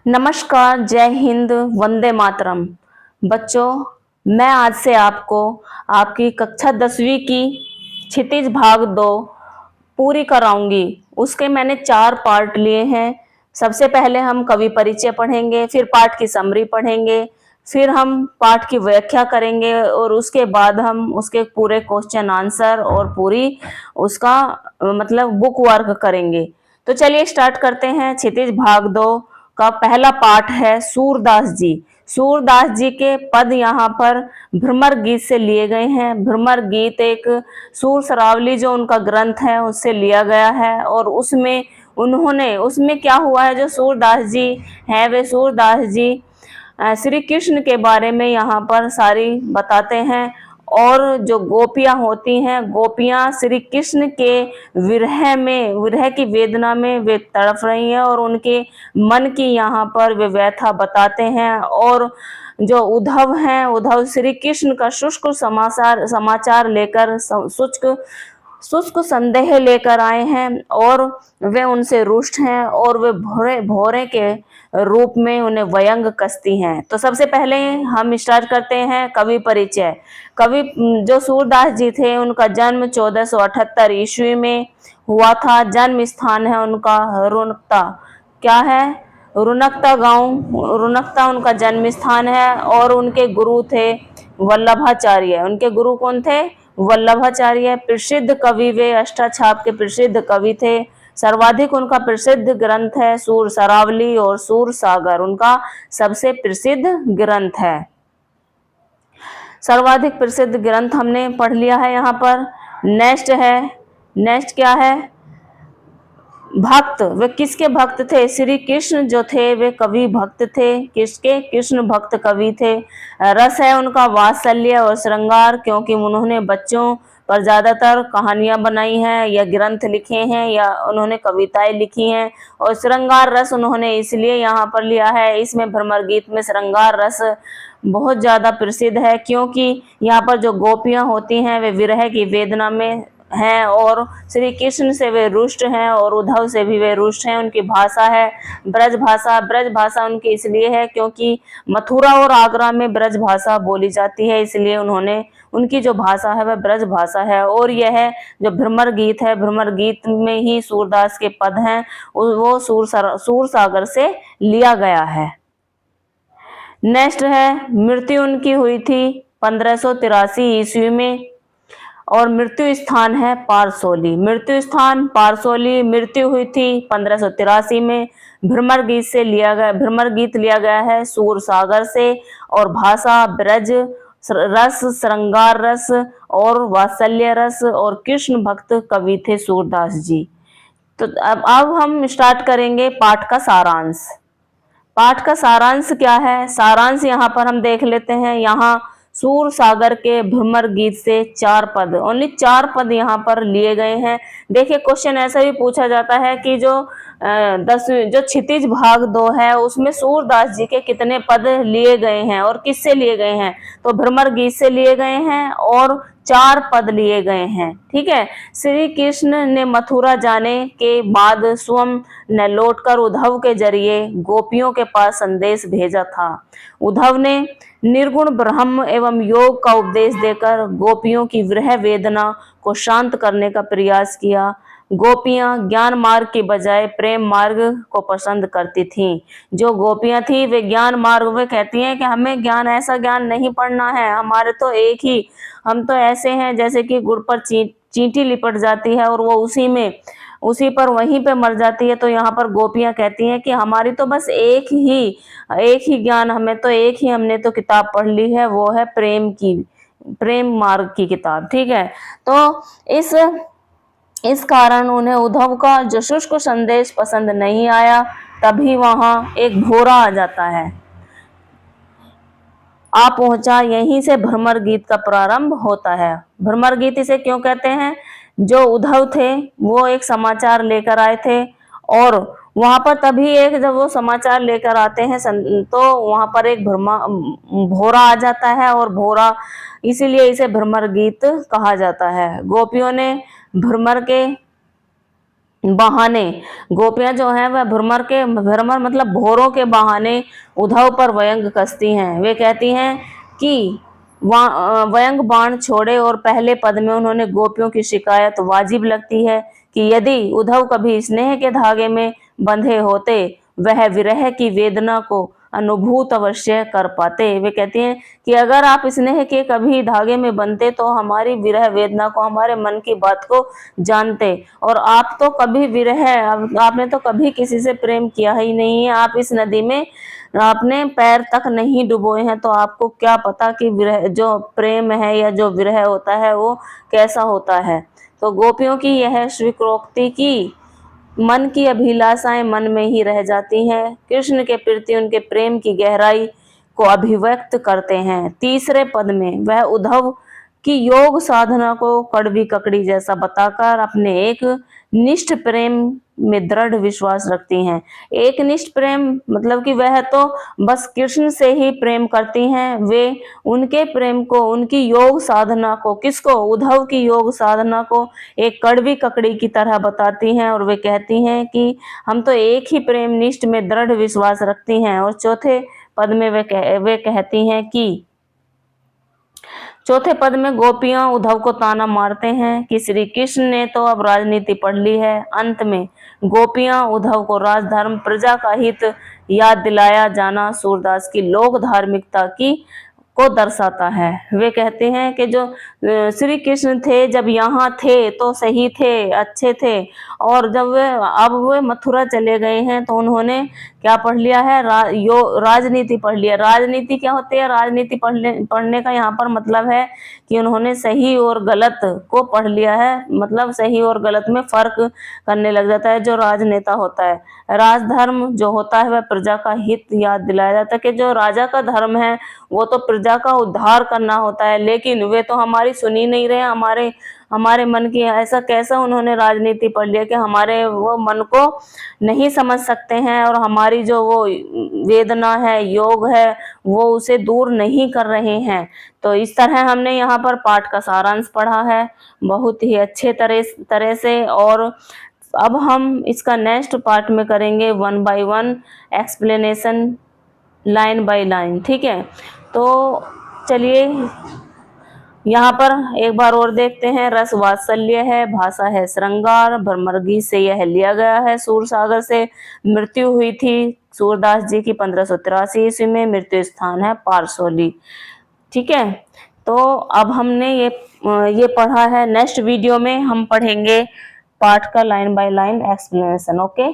नमस्कार, जय हिंद, वंदे मातरम। बच्चों, मैं आज से आपको आपकी कक्षा 10वीं की क्षितिज भाग 2 पूरी कराऊंगी। उसके मैंने 4 पार्ट लिए हैं। सबसे पहले हम कवि परिचय पढ़ेंगे, फिर पाठ की समरी पढ़ेंगे, फिर हम पाठ की व्याख्या करेंगे और उसके बाद हम उसके पूरे क्वेश्चन आंसर और पूरी उसका मतलब बुक वर्क करेंगे। तो चलिए स्टार्ट करते हैं। क्षितिज भाग 2 का पहला पाठ है सूरदास जी। सूरदास जी के पद यहाँ पर भ्रमर गीत से लिए गए हैं। भ्रमर गीत एक सूर सरावली जो उनका ग्रंथ है उससे लिया गया है और उसमें क्या हुआ है, जो सूरदास जी हैं वे सूरदास जी श्री कृष्ण के बारे में यहाँ पर सारी बताते हैं। और जो गोपियां होती हैं, गोपियां श्री कृष्ण के विरह की वेदना में वे तड़प रही हैं और उनके मन की यहाँ पर वे व्यथा बताते हैं। और जो उद्धव हैं, उद्धव श्री कृष्ण का शुष्क समाचार लेकर शुष्क शुष्क संदेह लेकर आए हैं और वे उनसे रुष्ट हैं और वे भोरे भोरे के रूप में उन्हें व्यंग कसती हैं। तो सबसे पहले हम स्टार्ट करते हैं कवि परिचय। कवि जो सूरदास जी थे उनका जन्म 1478 ईस्वी में हुआ था। जन्म स्थान है उनका रुनकता। क्या है? रुनकता गांव, रुनकता उनका जन्म स्थान है। और उनके गुरु थे वल्लभाचार्य। उनके गुरु कौन थे? वल्लभाचार्य। प्रसिद्ध कवि, वे अष्टाछाप के प्रसिद्ध कवि थे। सर्वाधिक उनका प्रसिद्ध ग्रंथ है सूर सरावली और सूर सागर, उनका सबसे प्रसिद्ध ग्रंथ है। सर्वाधिक प्रसिद्ध ग्रंथ हमने पढ़ लिया है। यहाँ पर नेक्स्ट क्या है? भक्त। वे किसके भक्त थे? श्री कृष्ण जो थे वे कवि भक्त थे। किसके? कृष्ण भक्त कवि थे। रस है उनका वात्सल्य और श्रृंगार, क्योंकि उन्होंने बच्चों पर ज्यादातर कहानियां बनाई हैं या ग्रंथ लिखे हैं या उन्होंने कविताएं लिखी हैं। और श्रृंगार रस उन्होंने इसलिए यहाँ पर लिया है, इसमें भ्रमर गीत में श्रृंगार रस बहुत ज्यादा प्रसिद्ध है, क्योंकि यहाँ पर जो गोपियां होती हैं वे विरह की वेदना में हैं और श्री कृष्ण से वे रुष्ट हैं और उद्धव से भी वे रुष्ट हैं। उनकी भाषा है ब्रज भाषा। ब्रज भाषा उनकी इसलिए है क्योंकि मथुरा और आगरा में ब्रज भाषा बोली जाती है, इसलिए उनकी जो भाषा है वह ब्रज भाषा है। और यह जो भ्रमर गीत है, भ्रमर गीत में ही सूरदास के पद हैं, वो सूर सागर से लिया गया है। नेक्स्ट है, मृत्यु उनकी हुई थी 1583 ईस्वी में और मृत्यु स्थान है पारसोली। मृत्यु स्थान पारसोली। मृत्यु हुई थी 1583 में। भ्रमर गीत लिया गया है सूर सागर से और भाषा ब्रज रस, श्रृंगार रस और वात्सल्य रस और कृष्ण भक्त कवि थे सूरदास जी। तो अब हम स्टार्ट करेंगे पाठ का सारांश। पाठ का सारांश क्या है? सारांश यहाँ पर हम देख लेते हैं। यहाँ सूर सागर के भ्रमर गीत से 4 पद, ओनली 4 पद यहाँ पर लिए गए हैं। देखिए, क्वेश्चन ऐसा भी पूछा जाता है कि जो क्षितिज भाग 2 है उसमें सूरदास जी के कितने पद लिए गए हैं और किससे लिए गए हैं? तो भ्रमर गीत से लिए गए हैं और 4 पद लिए गए हैं। ठीक है। श्री कृष्ण ने मथुरा जाने के बाद स्वयं ने लौटकर उद्धव के जरिए गोपियों के पास संदेश भेजा था। उद्धव ने निर्गुण ब्रह्म एवं योग का उपदेश देकर गोपियों की विरह वेदना को शांत करने का प्रयास किया। गोपियां ज्ञान मार्ग के बजाय प्रेम मार्ग को पसंद करती थीं। जो गोपियां थी वे ज्ञान मार्ग में कहती हैं कि हमें ऐसा ज्ञान नहीं पढ़ना है, हमारे तो एक ही, हम तो ऐसे हैं जैसे कि गुड़ पर चींटी लिपट जाती है और वो उसी पर वहीं पे मर जाती है। तो यहाँ पर गोपियां कहती हैं कि हमारी तो बस एक ही ज्ञान, हमने तो किताब पढ़ ली है, वो है प्रेम मार्ग की किताब। ठीक है। तो इस कारण उन्हें उद्धव का जो शुष्क संदेश पसंद नहीं आया। तभी वहां एक भोरा आ जाता है, आ पहुंचा। यहीं से भ्रमर गीत का प्रारंभ होता है। भ्रमर गीत इसे क्यों कहते हैं? जो उद्धव थे वो एक समाचार लेकर आए थे और वहां पर जब वो समाचार लेकर आते हैं तो वहां पर एक भोरा आ जाता है और भोरा, इसीलिए इसे भ्रमर गीत कहा जाता है। गोपियों ने भ्रमर के बहाने, गोपियां जो हैं वह भ्रमर मतलब भौरों के बहाने उद्धव पर व्यंग कसती हैं। वे कहती हैं कि व्यंग बाण छोड़े, और पहले पद में उन्होंने गोपियों की शिकायत वाजिब लगती है कि यदि उद्धव कभी स्नेह के धागे में बंधे होते, वह विरह की वेदना को अनुभूत अवश्य कर पाते। वे कहती हैं कि अगर आप स्नेह के कभी धागे में बंधते तो हमारी विरह वेदना को, हमारे मन की बात को जानते। और आप तो कभी विरह, आपने तो कभी किसी से प्रेम किया ही नहीं है, आप इस नदी में आपने पैर तक नहीं डुबोए हैं, तो आपको क्या पता कि विरह जो प्रेम है या जो विरह होता है वो कैसा होता है। तो गोपियों की यह स्वीकृति की मन की अभिलाषाएं मन में ही रह जाती हैं, कृष्ण के प्रति उनके प्रेम की गहराई को अभिव्यक्त करते हैं। तीसरे पद में वह उद्धव की योग साधना को कड़वी ककड़ी जैसा बताकर अपने एक निष्ठ प्रेम में दृढ़ विश्वास रखती हैं। एक निष्ठ प्रेम मतलब कि वह तो बस कृष्ण से ही प्रेम करती हैं, वे उनके प्रेम को, उनकी योग साधना को, किसको, उद्धव की योग साधना को एक कड़वी ककड़ी की तरह बताती हैं, और वे कहती हैं कि हम तो एक ही प्रेम निष्ठ में दृढ़ विश्वास रखती हैं। और चौथे पद में वे कहती हैं कि चौथे पद में गोपियां उद्धव को ताना मारते हैं कि श्री कृष्ण ने तो अब राजनीति पढ़ ली है। अंत में गोपियां उद्धव को राजधर्म, प्रजा का हित याद दिलाया जाना सूरदास की लोक धार्मिकता की को दर्शाता है। वे कहते हैं कि जो श्री कृष्ण थे, जब यहाँ थे तो सही थे, अच्छे थे, और जब वे मथुरा चले गए हैं तो उन्होंने क्या पढ़ लिया है, राजनीति पढ़ लिया। राजनीति क्या होती है, राजनीति पढ़ने का यहाँ पर मतलब है कि उन्होंने सही और गलत को पढ़ लिया है, मतलब सही और गलत में फर्क करने लग जाता है जो राजनेता होता है। राजधर्म जो होता है वह प्रजा का हित याद दिलाया जाता है कि जो राजा का धर्म है वो तो प्रजा का उद्धार करना होता है, लेकिन वे तो हमारी सुनी नहीं रहे, हमारे मन की, ऐसा कैसा उन्होंने राजनीति पढ़ लिया कि हमारे वो मन को नहीं समझ सकते हैं, और हमारी जो वो वेदना है, योग है, वो उसे दूर नहीं कर रहे हैं। तो इस तरह हमने यहाँ पर पाठ का सारांश पढ़ा है बहुत ही अच्छे तरह से, और अब हम इसका नेक्स्ट पार्ट में करेंगे 1 by 1 explanation, line by line. ठीक है, तो चलिए यहाँ पर एक बार और देखते हैं। रस वात्सल्य है, भाषा है श्रृंगार, भ्रमर से यह लिया गया है। सूरसागर से मृत्यु हुई थी सूरदास जी की 1583 ईस्वी में, मृत्यु स्थान है पारसोली। ठीक है, तो अब हमने ये पढ़ा है। नेक्स्ट वीडियो में हम पढ़ेंगे पाठ का line by line explanation. Okay.